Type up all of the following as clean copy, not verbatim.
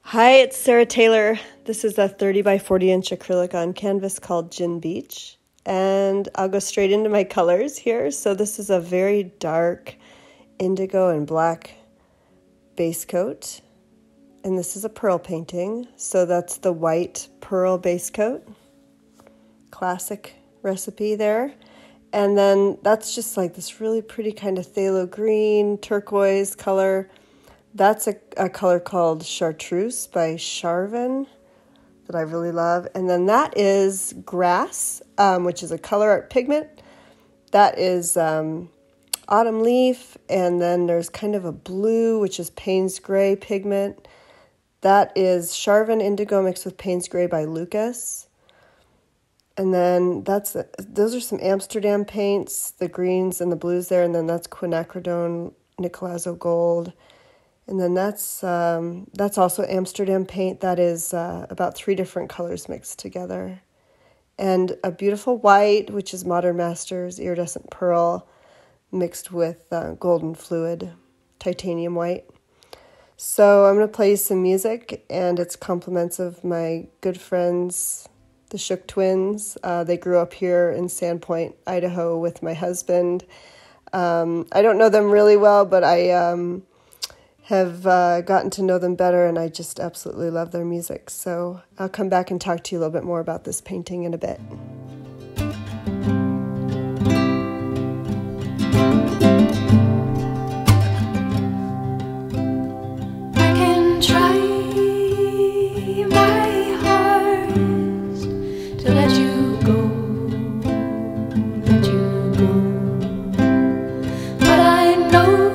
Hi, it's Sarah Taylor. This is a 30 by 40 inch acrylic on canvas called Gin Beach. And I'll go straight into my colors here. So this is a very dark indigo and black base coat. And this is a pearl painting. So that's the white pearl base coat. Classic recipe there. And then that's just like this really pretty kind of phthalo green, turquoise color. That's a color called Chartreuse by Charvin that I really love. And then that is Grass, which is a color art pigment. That is Autumn Leaf. And then there's kind of a blue, which is Payne's Gray pigment. That is Charvin Indigo mixed with Payne's Gray by Lucas. And then those are some Amsterdam paints, the greens and the blues there. And then that's Quinacridone Nicolazzo Gold. And then that's also Amsterdam paint. That is about 3 different colors mixed together. And a beautiful white, which is Modern Masters Iridescent Pearl, mixed with golden fluid, titanium white. So I'm going to play you some music, and it's compliments of my good friends, the Shook Twins. They grew up here in Sandpoint, Idaho with my husband. I don't know them really well, but I have gotten to know them better, and I just absolutely love their music. So I'll come back and talk to you a little bit more about this painting in a bit. I can try my hardest to let you go. But I know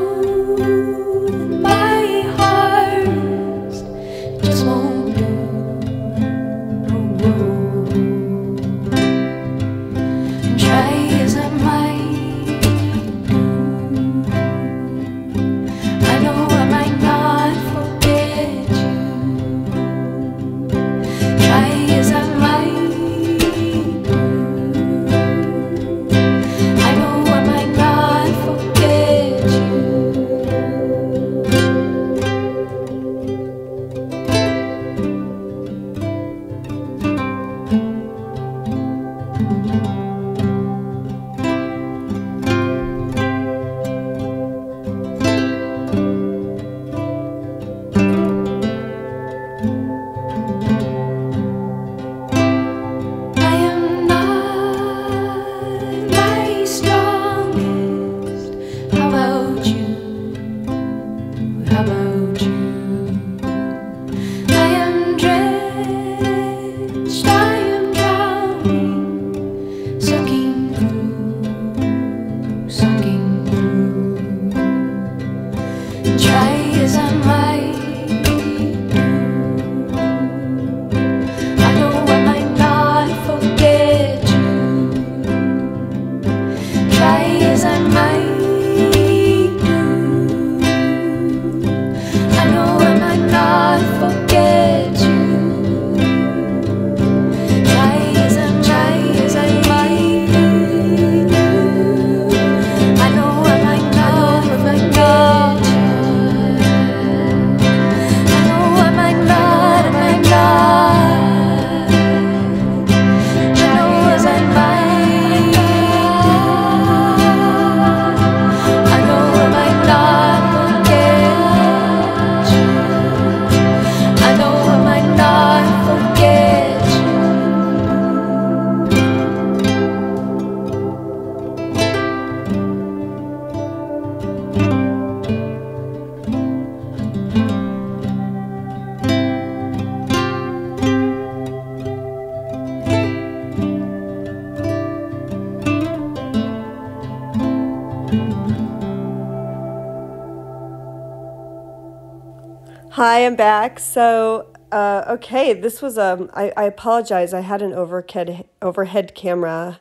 Hi, I'm back. So, okay, this was, I apologize. I had an overhead camera,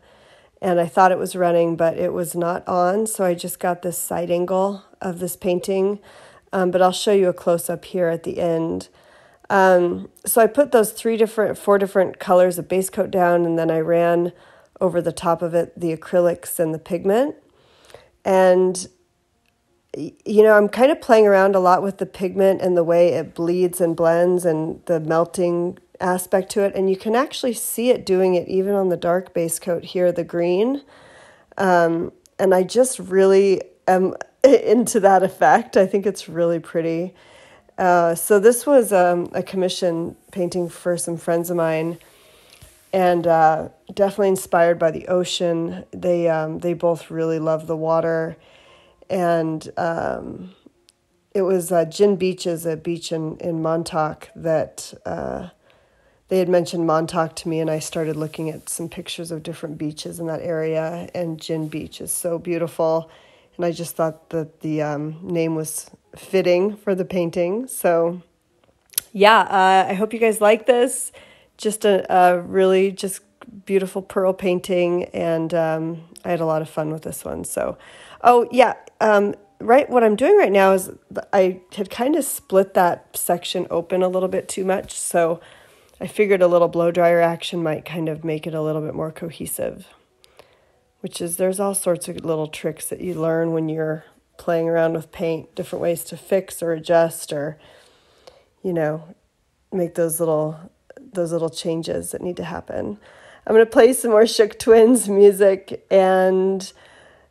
and I thought it was running, but it was not on. So I just got this side angle of this painting, but I'll show you a close-up here at the end. So I put those 4 different colors of base coat down, and then I ran over the top of it the acrylics and the pigment. And I'm kind of playing around a lot with the pigment and the way it bleeds and blends and the melting aspect to it. And you can actually see it doing it even on the dark base coat here, the green. And I just really am into that effect. I think it's really pretty. So this was a commission painting for some friends of mine, and definitely inspired by the ocean. They both really love the water, and it was Gin Beach is a beach in Montauk that they had mentioned Montauk to me, and I started looking at some pictures of different beaches in that area, and Gin Beach is so beautiful, and I just thought that the name was fitting for the painting. So yeah, I hope you guys like this. Just a really just beautiful pearl painting, and I had a lot of fun with this one. So, right, what I'm doing right now is I had kind of split that section open a little bit too much, so I figured a little blow dryer action might kind of make it a little bit more cohesive, which is there's all sorts of little tricks that you learn when you're playing around with paint, different ways to fix or adjust or, make those little changes that need to happen. I'm going to play some more Shook Twins music, and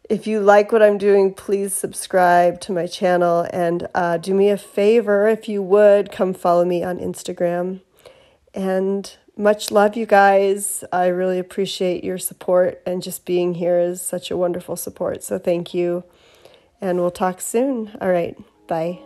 if you like what I'm doing, please subscribe to my channel, and do me a favor, if you would, come follow me on Instagram. And much love, you guys. I really appreciate your support, and just being here is such a wonderful support. So thank you, and we'll talk soon. All right, bye.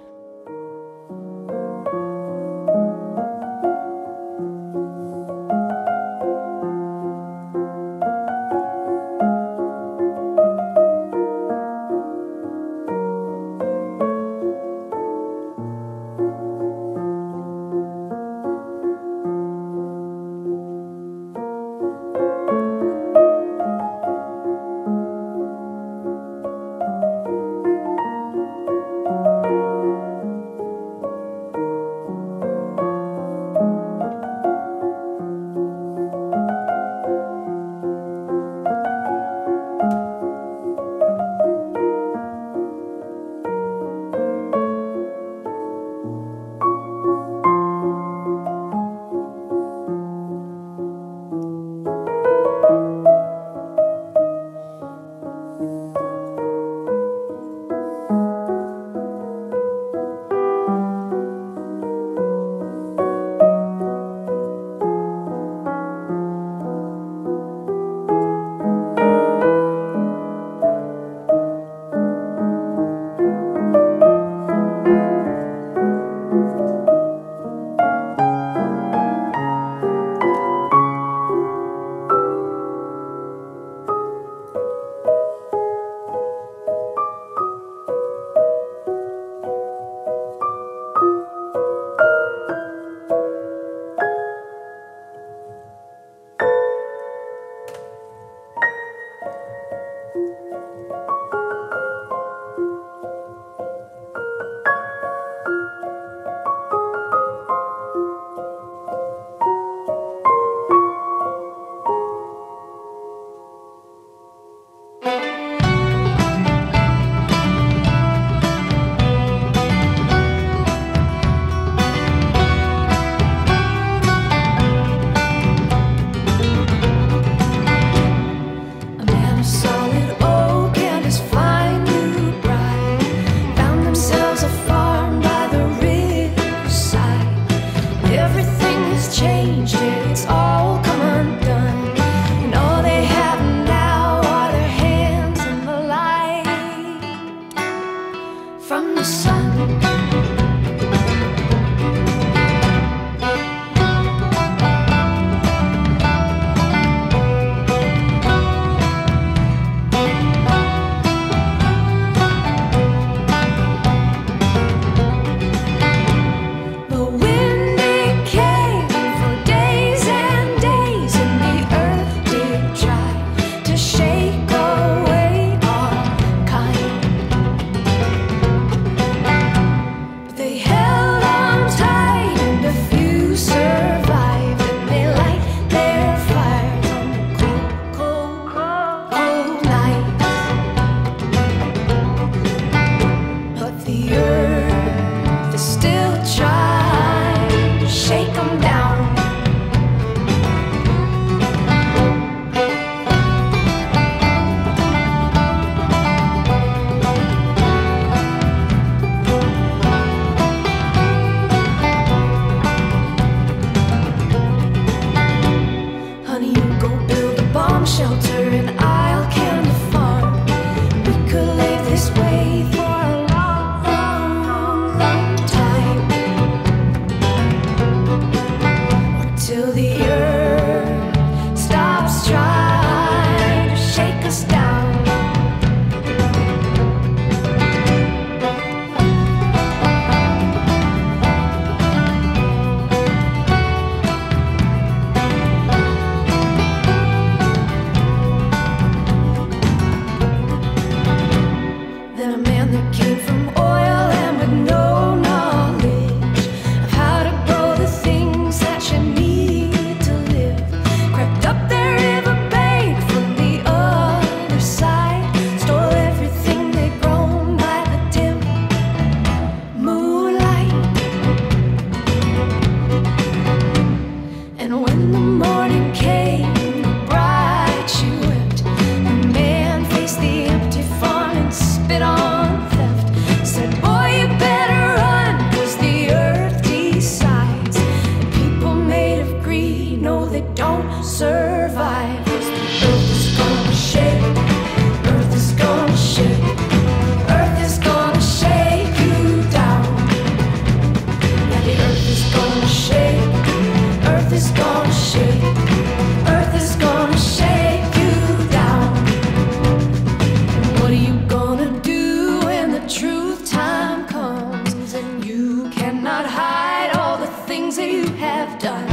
cannot hide all the things that you have done.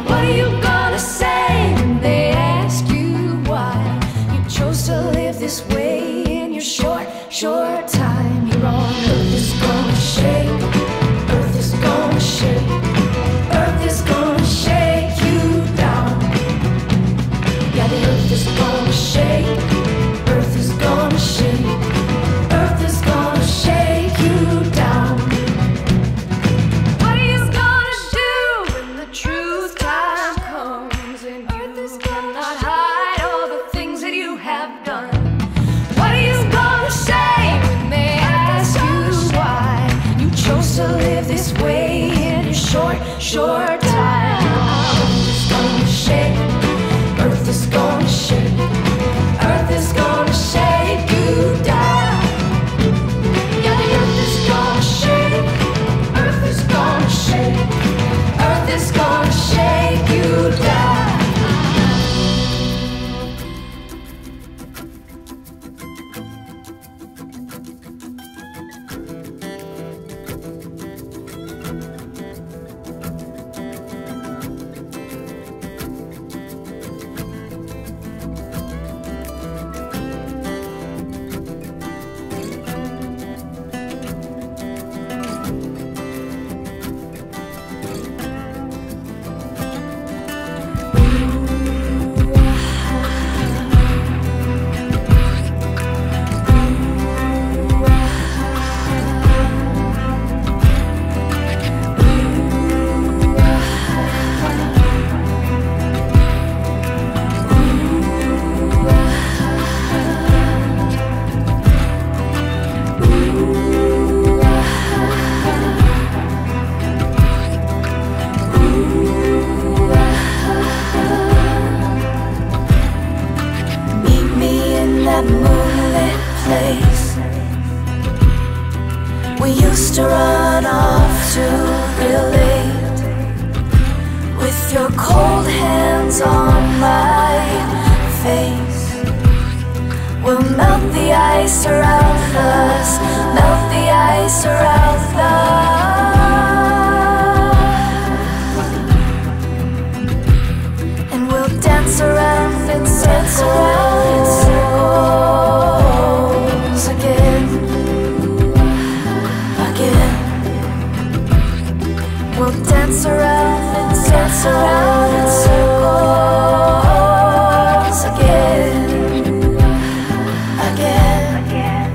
What are you gonna say when they ask you why you chose to live this way in your short time here on earth? Is gonna shake, earth is gonna shake, earth is gonna shake you down. Yeah, the earth is gonna shake, earth is gonna shake, earth is gonna shake you down. What are you gonna do when the truth time comes and you cannot hide all the things that you have done? What are you gonna say when they ask you why you chose to live this way in your short time? Earth is gonna shake, earth is gonna shake, earth is gonna shake you down. Yeah, the earth is gonna shake, earth is gonna shake, earth is gonna shake you down. We used to run off too real late, with your cold hands on my face. We'll melt the ice around us, melt the ice around us, and we'll dance around and dance around in circles again. We'll dance around and dance around in circles again, again, again,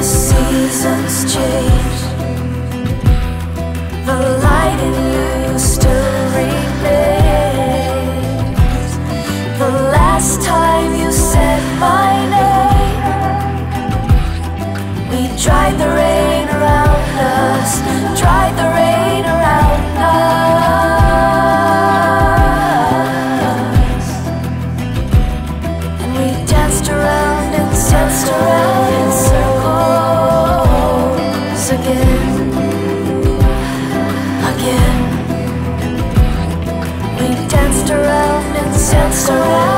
seasons change, the light in you still remains. The last time you said my name, we dried the rain around us, dried the rain around us, and we danced around and danced around in circles again, again. We danced around and danced around.